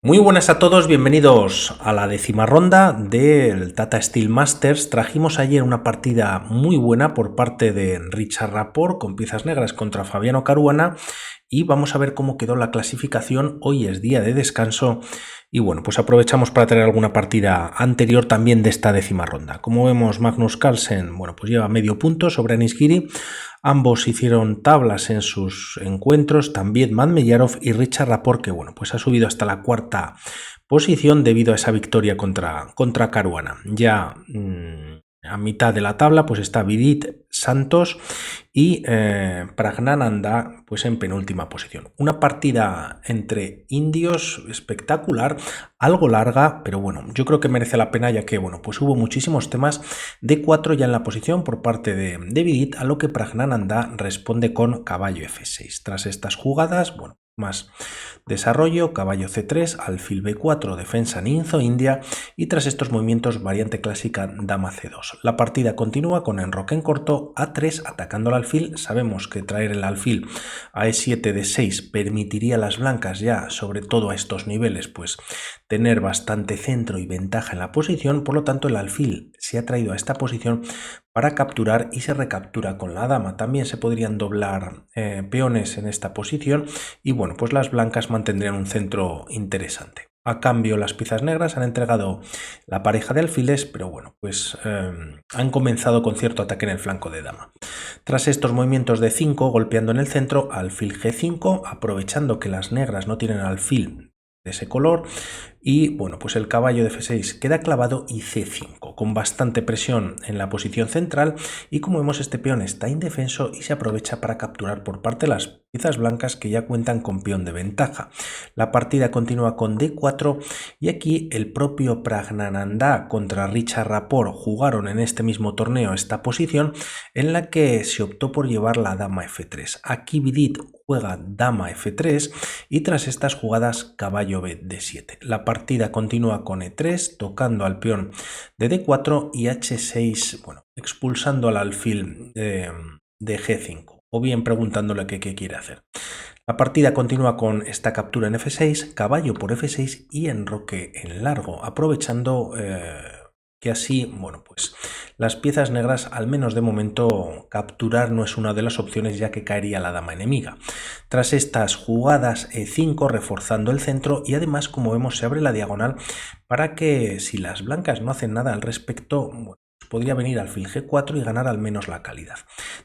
Muy buenas a todos, bienvenidos a la 10ª ronda del Tata Steel Masters. Trajimos ayer una partida muy buena por parte de Richard Rapport con piezas negras contra Fabiano Caruana y vamos a ver cómo quedó la clasificación. Hoy es día de descanso y bueno, pues aprovechamos para traer alguna partida anterior también de esta 10ª ronda. Como vemos, Magnus Carlsen, bueno, pues lleva medio punto sobre Anish Giri. Ambos hicieron tablas en sus encuentros, también Madmeyarov y Richard Rapport, que bueno, pues ha subido hasta la 4ª posición debido a esa victoria contra Caruana. Ya a mitad de la tabla pues está Vidit Santos y Praggnanandhaa pues en penúltima posición. Una partida entre indios espectacular, algo larga, pero bueno, yo creo que merece la pena ya que bueno, pues hubo muchísimos temas. D4 ya en la posición por parte de Vidit, a lo que Praggnanandhaa responde con caballo F6. Tras estas jugadas, bueno, más desarrollo, caballo C3, alfil B4, defensa Ninzo India y tras estos movimientos variante clásica dama C2. La partida continúa con enroque en corto A3 atacando al alfil. Sabemos que traer el alfil a E7 D6 permitiría a las blancas ya, sobre todo a estos niveles, pues tener bastante centro y ventaja en la posición. Por lo tanto, el alfil se ha traído a esta posición para capturar y se recaptura con la dama. También se podrían doblar peones en esta posición y bueno, pues las blancas mantendrían un centro interesante. A cambio, las piezas negras han entregado la pareja de alfiles, pero bueno, pues han comenzado con cierto ataque en el flanco de dama. Tras estos movimientos de 5, golpeando en el centro, alfil G5, aprovechando que las negras no tienen alfil de ese color, y bueno, pues el caballo de F6 queda clavado y C5 con bastante presión en la posición central, y como vemos este peón está indefenso y se aprovecha para capturar por parte de las piezas blancas que ya cuentan con peón de ventaja. La partida continúa con D4 y aquí el propio Praggnanandhaa contra Richard Rapport jugaron en este mismo torneo esta posición en la que se optó por llevar la dama F3. Aquí Vidit juega dama F3 y tras estas jugadas caballo B D7. La partida continúa con E3 tocando al peón de D4 y H6, bueno, expulsando al alfil de G5 o bien preguntándole qué quiere hacer. La partida continúa con esta captura en F6, caballo por F6 y enroque en largo, aprovechando que así, bueno, pues las piezas negras, al menos de momento, capturar no es una de las opciones ya que caería la dama enemiga. Tras estas jugadas E5 reforzando el centro y además, como vemos, se abre la diagonal para que si las blancas no hacen nada al respecto, bueno, podría venir alfil G4 y ganar al menos la calidad.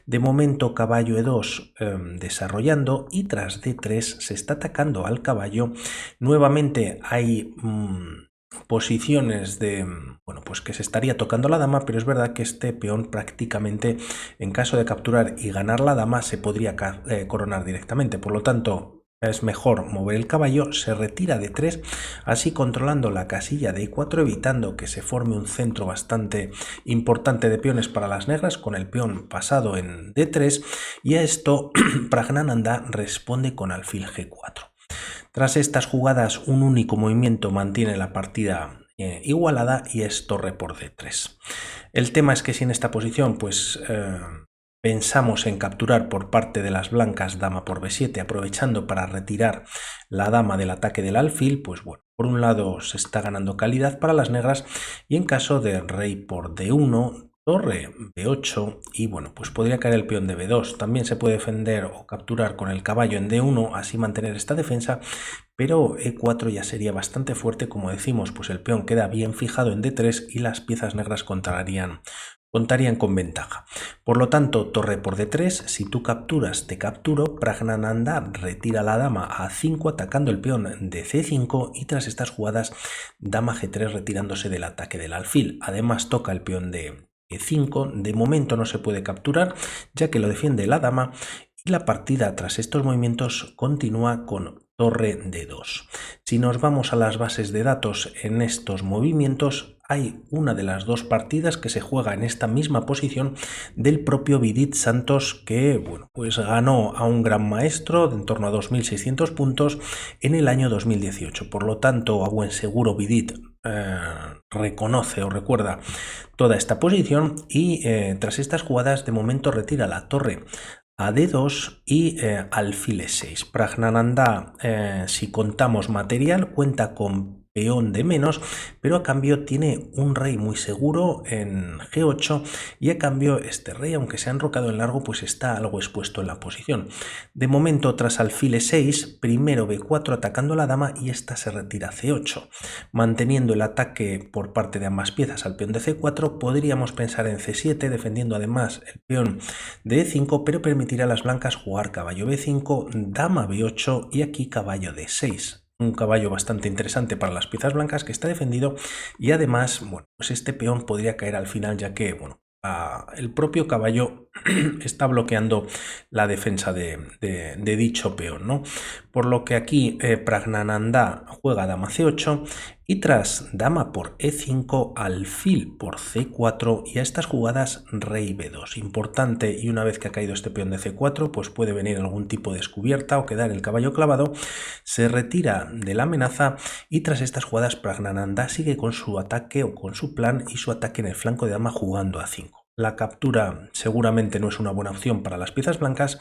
De momento caballo E2 desarrollando y tras D3 se está atacando al caballo. Nuevamente hay posiciones de, bueno, pues que se estaría tocando la dama, pero es verdad que este peón prácticamente en caso de capturar y ganar la dama se podría coronar directamente. Por lo tanto, es mejor mover el caballo, se retira de 3, así controlando la casilla de E4, evitando que se forme un centro bastante importante de peones para las negras, con el peón pasado en D3, y a esto Praggnanandhaa responde con alfil G4. Tras estas jugadas, un único movimiento mantiene la partida igualada y es torre por D3. El tema es que si en esta posición, pues pensamos en capturar por parte de las blancas dama por B7, aprovechando para retirar la dama del ataque del alfil, pues bueno, por un lado se está ganando calidad para las negras y en caso de rey por D1, torre B8 y bueno, pues podría caer el peón de B2. También se puede defender o capturar con el caballo en D1, así mantener esta defensa, pero E4 ya sería bastante fuerte. Como decimos, pues el peón queda bien fijado en D3 y las piezas negras contarían con ventaja. Por lo tanto, torre por D3, si tú capturas, te capturo. Praggnanandhaa retira la dama a 5 atacando el peón de C5 y tras estas jugadas dama G3 retirándose del ataque del alfil. Además toca el peón de E5, de momento no se puede capturar ya que lo defiende la dama y la partida tras estos movimientos continúa con torre D2. Si nos vamos a las bases de datos en estos movimientos, hay una de las dos partidas que se juega en esta misma posición del propio Vidit Santos, que bueno, pues ganó a un gran maestro de en torno a 2.600 puntos en el año 2018. Por lo tanto, a buen seguro Vidit reconoce o recuerda toda esta posición y tras estas jugadas de momento retira la torre a D2 y alfil E6. Pragnanandá, si contamos material, cuenta con peón de menos, pero a cambio tiene un rey muy seguro en G8 y a cambio este rey, aunque se ha enrocado en largo, pues está algo expuesto en la posición. De momento, tras alfil E6, primero B4 atacando a la dama y esta se retira a C8. Manteniendo el ataque por parte de ambas piezas al peón de C4, podríamos pensar en C7, defendiendo además el peón de E5, pero permitirá a las blancas jugar caballo B5, dama B8 y aquí caballo D6. Un caballo bastante interesante para las piezas blancas que está defendido y además, bueno, pues este peón podría caer al final ya que, bueno, el propio caballo está bloqueando la defensa de dicho peón, ¿no? Por lo que aquí Pragnanandá juega dama C8 y tras dama por E5, alfil por C4 y a estas jugadas rey B2. Importante, y una vez que ha caído este peón de C4, pues puede venir algún tipo de descubierta o quedar el caballo clavado, se retira de la amenaza y tras estas jugadas Pragnanandá sigue con su ataque o con su plan y su ataque en el flanco de dama jugando a 5. La captura seguramente no es una buena opción para las piezas blancas,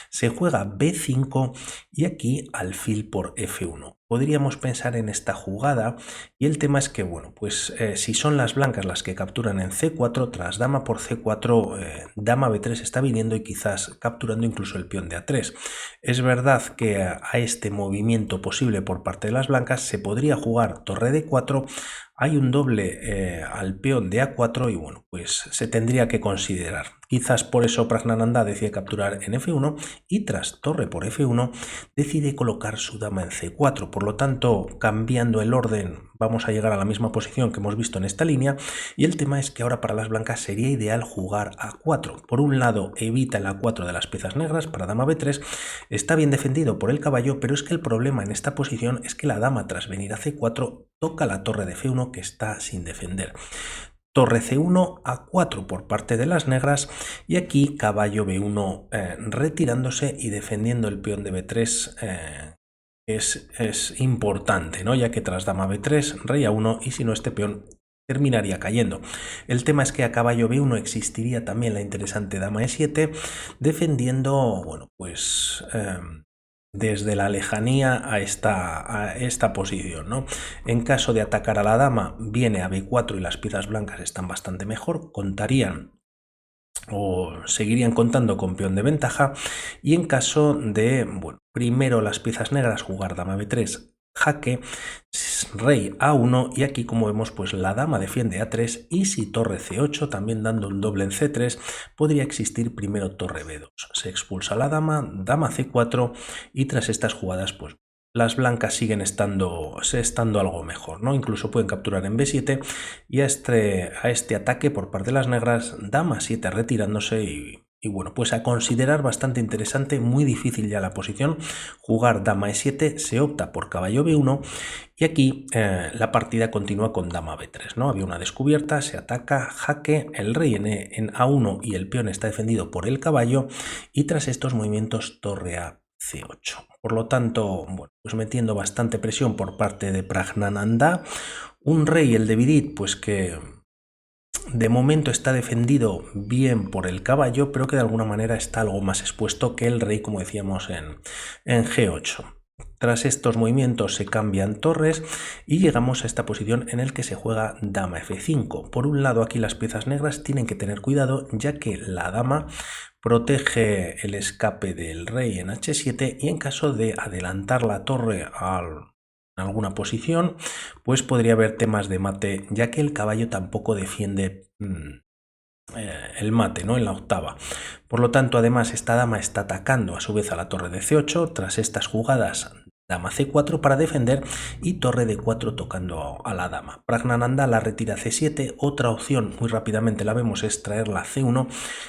se juega B5 y aquí alfil por F1. Podríamos pensar en esta jugada y el tema es que, bueno, pues si son las blancas las que capturan en C4, tras dama por C4, dama B3 está viniendo y quizás capturando incluso el peón de A3. Es verdad que a este movimiento posible por parte de las blancas se podría jugar torre D4, hay un doble al peón de A4 y bueno, pues se tendría que considerar. Quizás por eso Pragnanandá decide capturar en F1 y tras torre por F1 decide colocar su dama en C4. Por lo tanto, cambiando el orden, vamos a llegar a la misma posición que hemos visto en esta línea y el tema es que ahora para las blancas sería ideal jugar A4. Por un lado, evita el A4 de las piezas negras para dama B3, está bien defendido por el caballo, pero es que el problema en esta posición es que la dama tras venir a C4 toca la torre de F1 que está sin defender. Torre C1 a 4 por parte de las negras y aquí caballo B1 retirándose y defendiendo el peón de B3 es importante, ¿no? Ya que tras dama B3, rey A1 y si no este peón terminaría cayendo. El tema es que a caballo B1 existiría también la interesante dama E7 defendiendo, bueno, pues desde la lejanía a esta posición, ¿no? En caso de atacar a la dama, viene a B4 y las piezas blancas están bastante mejor, contarían o seguirían contando con peón de ventaja y en caso de, bueno, primero las piezas negras jugar dama B3, jaque, rey A1 y aquí como vemos pues la dama defiende A3 y si torre C8 también dando un doble en C3 podría existir primero torre B2, se expulsa la dama, dama C4 y tras estas jugadas pues las blancas siguen estando algo mejor, ¿no? Incluso pueden capturar en B7 y a este ataque por parte de las negras, dama 7 retirándose y bueno, pues a considerar bastante interesante, muy difícil ya la posición, jugar dama E7, se opta por caballo B1 y aquí la partida continúa con dama B3, ¿no? Había una descubierta, se ataca, jaque, el rey en A1 y el peón está defendido por el caballo y tras estos movimientos torre a C8. Por lo tanto, bueno, pues metiendo bastante presión por parte de Pragnanandá, un rey, el de Vidit, pues que de momento está defendido bien por el caballo, pero que de alguna manera está algo más expuesto que el rey, como decíamos en G8. Tras estos movimientos se cambian torres y llegamos a esta posición en la que se juega dama F5. Por un lado aquí las piezas negras tienen que tener cuidado ya que la dama protege el escape del rey en H7 y en caso de adelantar la torre en alguna posición pues podría haber temas de mate ya que el caballo tampoco defiende el mate, ¿no? En la octava. Por lo tanto, además, esta dama está atacando a su vez a la torre de C8. Tras estas jugadas, dama C4 para defender y torre D4 tocando a la dama. Pragnanandá la retira a C7. Otra opción, muy rápidamente la vemos, es traerla a C1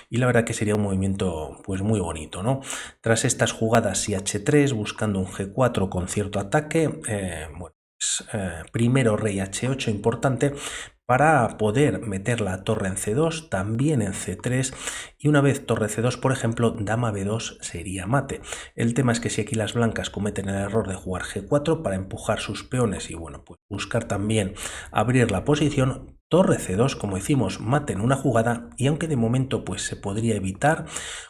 y la verdad que sería un movimiento pues muy bonito, ¿no? Tras estas jugadas y H3 buscando un G4 con cierto ataque, bueno, pues, primero rey H8 importante para poder meter la torre en C2, también en C3 y una vez torre C2, por ejemplo, dama B2 sería mate. El tema es que si aquí las blancas cometen el error de jugar G4 para empujar sus peones y bueno, pues buscar también abrir la posición, torre C2, como decimos, mate en una jugada, y aunque de momento pues se podría evitar,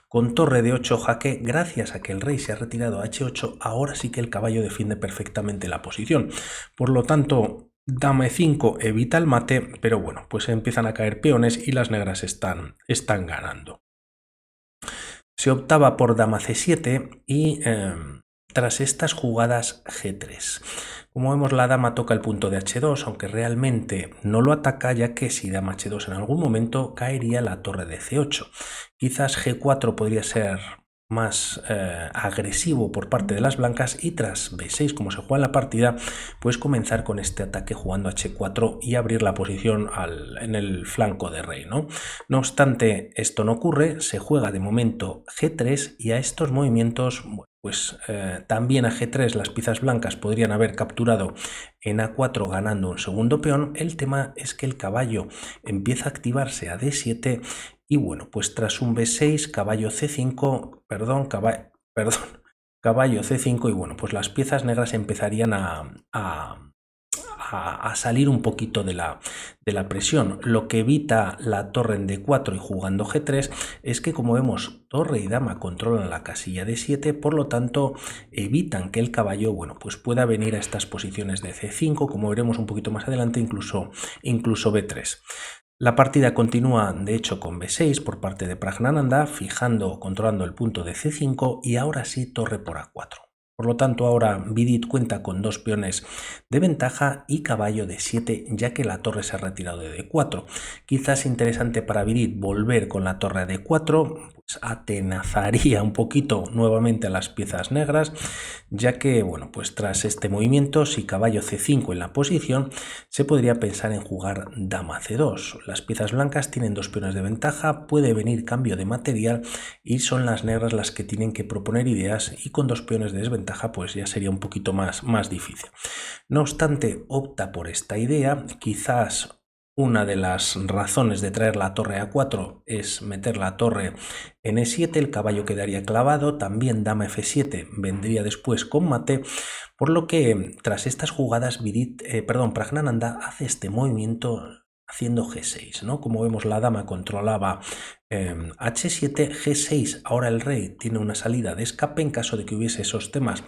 con torre D8 jaque, gracias a que el rey se ha retirado a H8, ahora sí que el caballo defiende perfectamente la posición. Por lo tanto, dama E5 evita el mate, pero bueno, pues empiezan a caer peones y las negras están ganando. Se optaba por dama C7 y tras estas jugadas G3. Como vemos, la dama toca el punto de H2, aunque realmente no lo ataca, ya que si dama H2 en algún momento caería la torre de C8. Quizás G4 podría ser más agresivo por parte de las blancas, y tras B6, como se juega en la partida, pues comenzar con este ataque jugando H4 y abrir la posición en el flanco de rey, ¿no? No obstante, esto no ocurre, se juega de momento G3, y a estos movimientos, pues también a G3 las piezas blancas podrían haber capturado en A4 ganando un segundo peón. El tema es que el caballo empieza a activarse a D7, y bueno, pues tras un B6, caballo C5, caballo C5, y bueno, pues las piezas negras empezarían a salir un poquito de la presión. Lo que evita la torre en D4 y jugando G3 es que, como vemos, torre y dama controlan la casilla D7, por lo tanto evitan que el caballo, bueno, pues pueda venir a estas posiciones de C5, como veremos un poquito más adelante, incluso B3. La partida continúa de hecho con B6 por parte de Praggnanandhaa, controlando el punto de C5, y ahora sí torre por A4. Por lo tanto, ahora Vidit cuenta con dos peones de ventaja y caballo de 7, ya que la torre se ha retirado de D4. Quizás interesante para Vidit volver con la torre a D4, pues atenazaría un poquito nuevamente a las piezas negras, ya que, bueno, pues tras este movimiento, si caballo C5 en la posición, se podría pensar en jugar dama C2. Las piezas blancas tienen dos peones de ventaja, puede venir cambio de material, y son las negras las que tienen que proponer ideas, y con dos peones de desventaja pues ya sería un poquito más difícil. No obstante, opta por esta idea. Quizás una de las razones de traer la torre a 4 es meter la torre en E7, el caballo quedaría clavado, también dama F7 vendría después con mate, por lo que tras estas jugadas Praggnanandhaa hace este movimiento haciendo G6, ¿no? Como vemos, la dama controlaba H7, G6, ahora el rey tiene una salida de escape en caso de que hubiese esos temas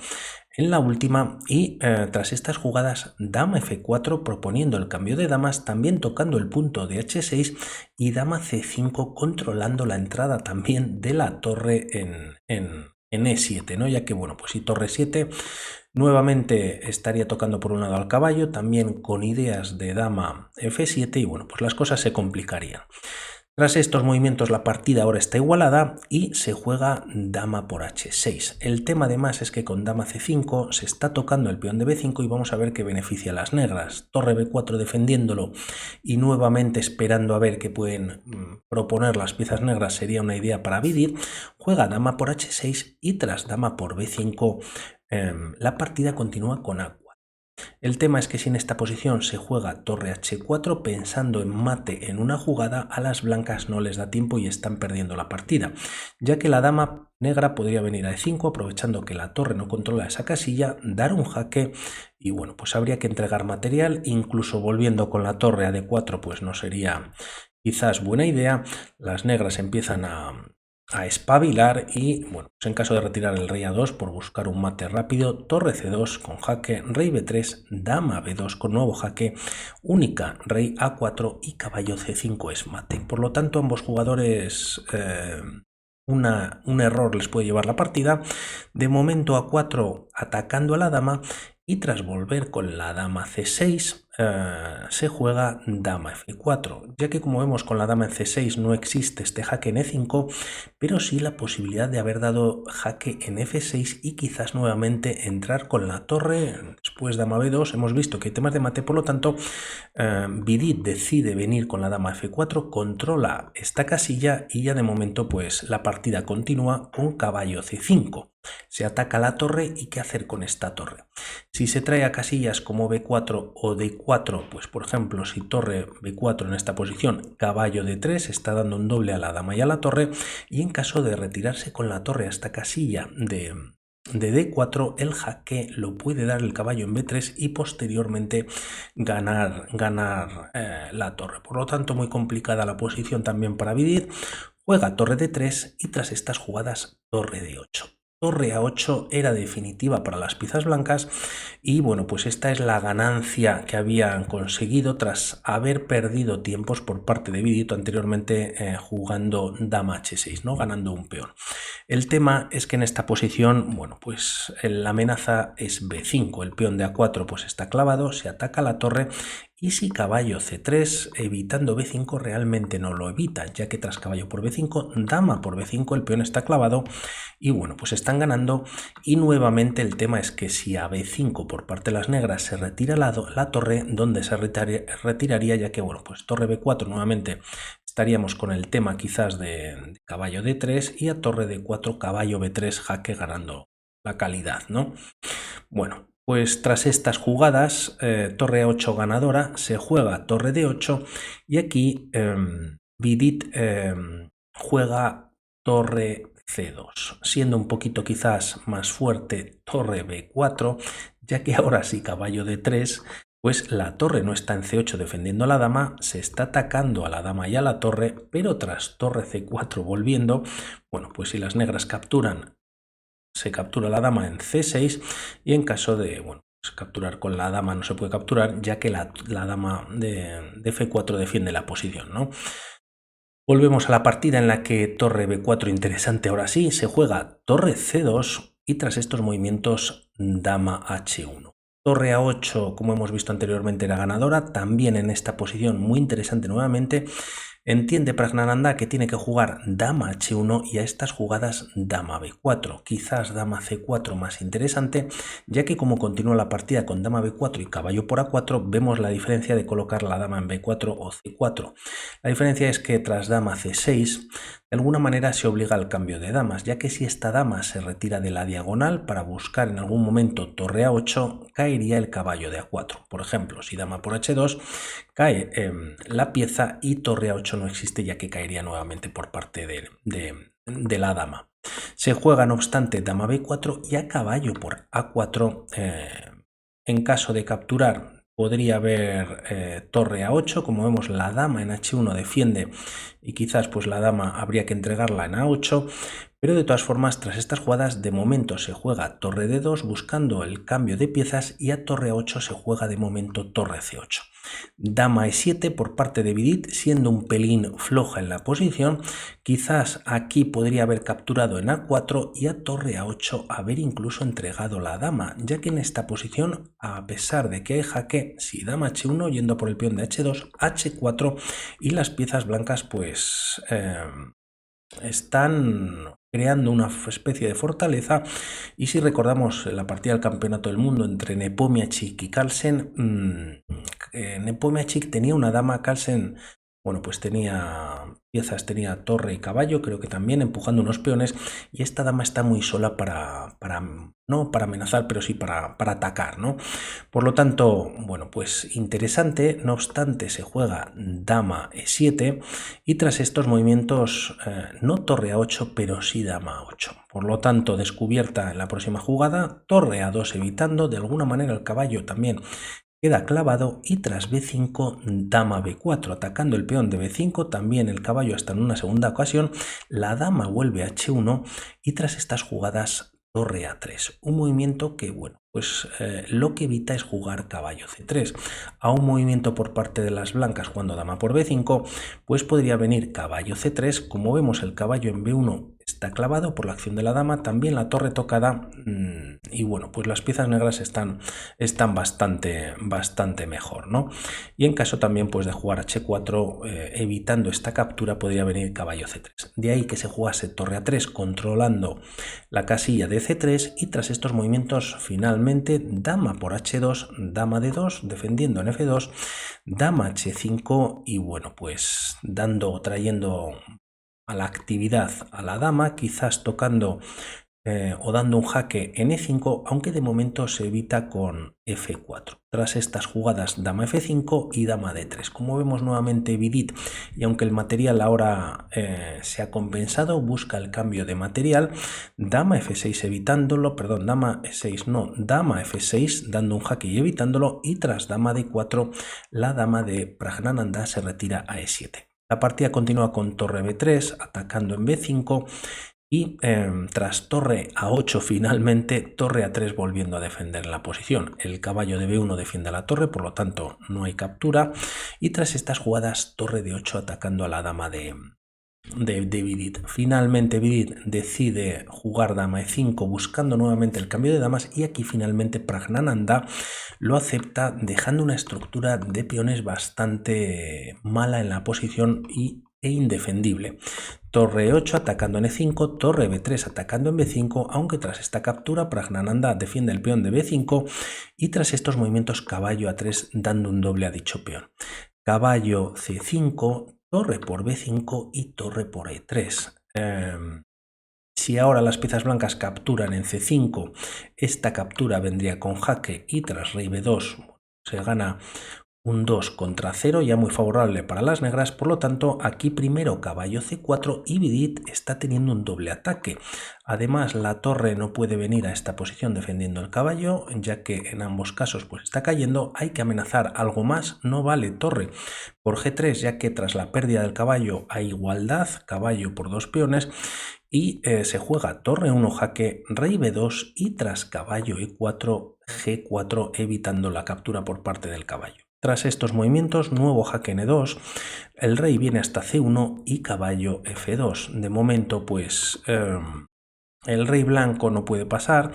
en la última, y tras estas jugadas dama F4 proponiendo el cambio de damas, también tocando el punto de H6, y dama C5 controlando la entrada también de la torre en E7, ¿no? Ya que, bueno, pues si torre 7 nuevamente estaría tocando por un lado al caballo, también con ideas de dama F7, y bueno, pues las cosas se complicarían. Tras estos movimientos la partida ahora está igualada y se juega dama por H6. El tema además es que con dama C5 se está tocando el peón de B5 y vamos a ver que beneficia a las negras. Torre B4 defendiéndolo y nuevamente esperando a ver qué pueden proponer las piezas negras sería una idea para Vidit. Juega dama por H6 y tras dama por B5 la partida continúa con A4. El tema es que si en esta posición se juega torre H4 pensando en mate en una jugada, a las blancas no les da tiempo y están perdiendo la partida, ya que la dama negra podría venir a E5 aprovechando que la torre no controla esa casilla, dar un jaque, y bueno, pues habría que entregar material. Incluso volviendo con la torre a D4 pues no sería quizás buena idea. Las negras empiezan a espabilar, y bueno, pues en caso de retirar el rey a2 por buscar un mate rápido, torre C2 con jaque, rey B3, dama B2 con nuevo jaque, única, rey A4 y caballo C5 es mate. Por lo tanto, ambos jugadores un error les puede llevar la partida. De momento A4 atacando a la dama, y tras volver con la dama C6 se juega dama F4, ya que, como vemos, con la dama en C6 no existe este jaque en E5, pero sí la posibilidad de haber dado jaque en F6 y quizás nuevamente entrar con la torre. Después dama B2, hemos visto que hay temas de mate, por lo tanto Vidit decide venir con la dama F4, controla esta casilla, y ya de momento pues la partida continúa con caballo C5. Se ataca la torre, y qué hacer con esta torre. Si se trae a casillas como B4 o D4, pues por ejemplo, si torre B4 en esta posición, caballo D3, está dando un doble a la dama y a la torre, y en caso de retirarse con la torre a esta casilla de de D4, el jaque lo puede dar el caballo en B3 y posteriormente ganar la torre. Por lo tanto, muy complicada la posición también para Vidit. Juega torre D3 y tras estas jugadas torre D8. Torre A8 era definitiva para las piezas blancas y bueno, pues esta es la ganancia que habían conseguido tras haber perdido tiempos por parte de Vidit anteriormente jugando dama H6, ¿no? Ganando un peón. El tema es que en esta posición, bueno, pues la amenaza es B5, el peón de A4 pues está clavado, se ataca la torre y si caballo C3 evitando B5 realmente no lo evita, ya que tras caballo por B5, dama por B5 el peón está clavado y bueno, pues están ganando y nuevamente el tema es que si a B5 por parte de las negras se retira la torre, ¿dónde se retiraría? Ya que bueno, pues torre B4 nuevamente estaríamos con el tema quizás de caballo D3 y a torre D4 caballo B3 jaque ganando la calidad, ¿no? Bueno, pues tras estas jugadas, torre A8 ganadora, se juega torre D8 y aquí Vidit juega torre C2, siendo un poquito quizás más fuerte torre B4, ya que ahora sí caballo D3, pues la torre no está en C8 defendiendo a la dama, se está atacando a la dama y a la torre, pero tras torre C4 volviendo, bueno, pues si las negras capturan, se captura la dama en C6 y en caso de, bueno, pues capturar con la dama no se puede capturar, ya que la dama de F4 defiende la posición, ¿no? Volvemos a la partida en la que torre B4 interesante ahora sí, se juega torre C2 y tras estos movimientos dama H1. Torre A8, como hemos visto anteriormente, era ganadora, también en esta posición muy interesante nuevamente. Entiende Praggnanandhaa que tiene que jugar dama H1 y a estas jugadas dama B4, quizás dama C4 más interesante, ya que como continúa la partida con dama B4 y caballo por A4, vemos la diferencia de colocar la dama en B4 o C4. La diferencia es que tras dama C6, de alguna manera se obliga al cambio de damas, ya que si esta dama se retira de la diagonal para buscar en algún momento torre A8, caería el caballo de A4. Por ejemplo, si dama por H2, cae la pieza y torre A8 no existe, ya que caería nuevamente por parte de la dama. Se juega no obstante dama B4 y a caballo por A4. En caso de capturar podría haber torre A8, como vemos la dama en H1 defiende y quizás pues la dama habría que entregarla en A8, pero de todas formas tras estas jugadas de momento se juega torre D2 buscando el cambio de piezas y a torre A8 se juega de momento torre C8. Dama E7 por parte de Vidit, siendo un pelín floja en la posición, quizás aquí podría haber capturado en A4 y a torre A8 haber incluso entregado la dama, ya que en esta posición, a pesar de que hay jaque, si dama H1 yendo por el peón de H2, H4 y las piezas blancas pues están creando una especie de fortaleza y si recordamos la partida del campeonato del mundo entre Nepomniachtchi y Carlsen, Nepomniachtchi tenía una dama, Carlsen, bueno, pues tenía piezas, tenía torre y caballo, creo que también empujando unos peones y esta dama está muy sola no para amenazar, pero sí para atacar, ¿no? Por lo tanto, bueno, pues interesante, no obstante se juega dama E7 y tras estos movimientos no torre A8, pero sí dama A8. Por lo tanto, descubierta en la próxima jugada, torre A2 evitando, de alguna manera el caballo también queda clavado y tras B5 dama B4 atacando el peón de B5, también el caballo hasta en una segunda ocasión, la dama vuelve a H1 y tras estas jugadas torre A3, un movimiento que bueno, pues lo que evita es jugar caballo C3. A un movimiento por parte de las blancas jugando dama por B5, pues podría venir caballo C3, como vemos el caballo en B1 está clavado por la acción de la dama, también la torre tocada y bueno, pues las piezas negras están bastante mejor, ¿no? Y en caso también pues de jugar H4, evitando esta captura, podría venir caballo C3. De ahí que se jugase torre A3 controlando la casilla de C3 y tras estos movimientos finalmente dama por H2, dama D2, defendiendo en F2, dama H5 y bueno, pues trayendo a la actividad a la dama, quizás tocando o dando un jaque en E5, aunque de momento se evita con F4. Tras estas jugadas dama F5 y dama D3. Como vemos nuevamente Vidit, y aunque el material ahora se ha compensado, busca el cambio de material, dama F6 evitándolo, perdón, dama E6 no, dama F6 dando un jaque y evitándolo, y tras dama D4 la dama de Praggnanandhaa se retira a E7. La partida continúa con torre B3 atacando en B5 y tras torre A8 finalmente torre A3 volviendo a defender la posición. El caballo de B1 defiende la torre, por lo tanto no hay captura, y tras estas jugadas torre D8 atacando a la dama de Vidit. Finalmente Vidit decide jugar dama E5 buscando nuevamente el cambio de damas, y aquí finalmente Praggnanandhaa lo acepta dejando una estructura de peones bastante mala en la posición e indefendible. Torre 8 atacando en E5, torre B3 atacando en B5, aunque tras esta captura Praggnanandhaa defiende el peón de B5 y tras estos movimientos caballo A3 dando un doble a dicho peón. Caballo C5, torre por B5 y torre por E3. Si ahora las piezas blancas capturan en C5, esta captura vendría con jaque y tras rey B2 se gana un 2 contra 0, ya muy favorable para las negras. Por lo tanto aquí primero caballo C4 y Vidit está teniendo un doble ataque. Además la torre no puede venir a esta posición defendiendo el caballo, ya que en ambos casos pues está cayendo. Hay que amenazar algo más, no vale torre por G3, ya que tras la pérdida del caballo hay igualdad, caballo por dos peones, y se juega torre 1 jaque, rey B2 y tras caballo E4, G4 evitando la captura por parte del caballo. Tras estos movimientos, nuevo jaque en E2, el rey viene hasta C1 y caballo F2. De momento, pues el rey blanco no puede pasar.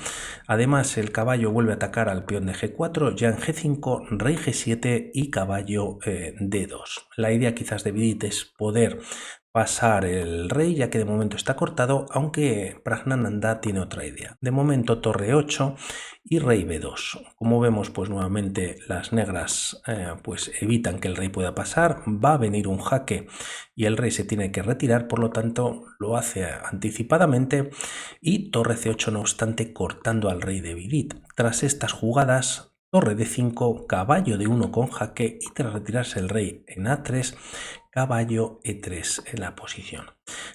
Además, el caballo vuelve a atacar al peón de G4, ya en G5, rey G7 y caballo D2. La idea quizás de Vidit es poder pasar el rey, ya que de momento está cortado, aunque Praggnanandhaa tiene otra idea. De momento torre 8 y rey B2. Como vemos, pues nuevamente las negras pues evitan que el rey pueda pasar. Va a venir un jaque y el rey se tiene que retirar, por lo tanto lo hace anticipadamente, y torre C8 no obstante cortando al rey de Vidit. Tras estas jugadas torre D5, caballo D1 con jaque y tras retirarse el rey en A3, caballo E3 en la posición.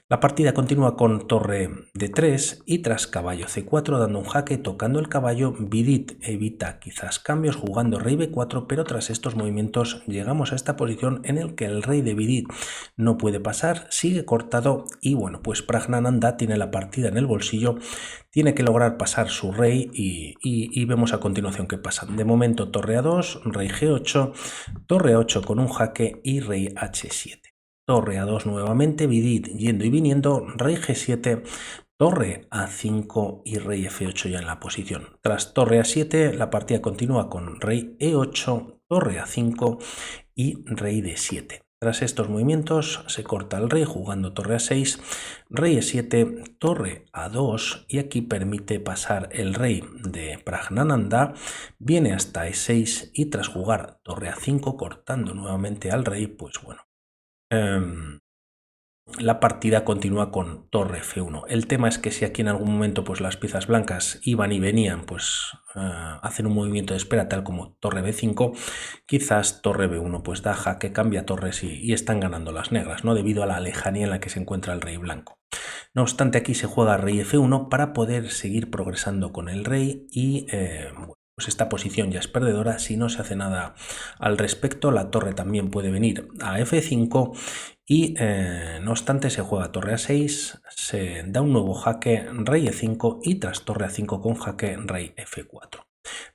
La partida continúa con torre D3 y tras caballo C4 dando un jaque, tocando el caballo. Vidit evita quizás cambios jugando rey B4, pero tras estos movimientos llegamos a esta posición en el que el rey de Vidit no puede pasar, sigue cortado y bueno, pues Praggnanandhaa tiene la partida en el bolsillo, tiene que lograr pasar su rey y vemos a continuación qué pasa. De momento torre A2, rey G8, torre 8 con un jaque y rey H7. Torre A2 nuevamente, Vidit yendo y viniendo, rey G7, torre A5 y rey F8 ya en la posición. Tras torre A7 la partida continúa con rey E8, torre A5 y rey D7. Tras estos movimientos se corta el rey jugando torre A6, rey E7, torre A2 y aquí permite pasar el rey de Praggnanandhaa, viene hasta E6 y tras jugar torre A5 cortando nuevamente al rey, pues bueno, la partida continúa con torre F1. El tema es que si aquí en algún momento pues las piezas blancas iban y venían, pues hacen un movimiento de espera tal como torre B5, quizás torre B1 pues da jaque, cambia torres y están ganando las negras, ¿no? Debido a la lejanía en la que se encuentra el rey blanco. No obstante, aquí se juega rey F1 para poder seguir progresando con el rey y pues esta posición ya es perdedora si no se hace nada al respecto. La torre también puede venir a F5 y no obstante se juega torre A6, se da un nuevo jaque, rey E5 y tras torre A5 con jaque, rey F4.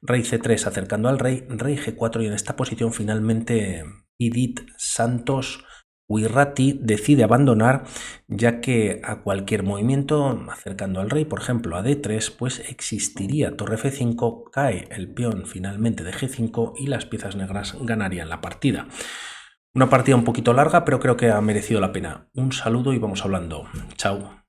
Rey C3 acercando al rey, rey G4 y en esta posición finalmente Vidit Santos Wirrati decide abandonar, ya que a cualquier movimiento acercando al rey, por ejemplo a D3, pues existiría torre F5, cae el peón finalmente de G5 y las piezas negras ganarían la partida. Una partida un poquito larga, pero creo que ha merecido la pena. Un saludo y vamos hablando. Chao.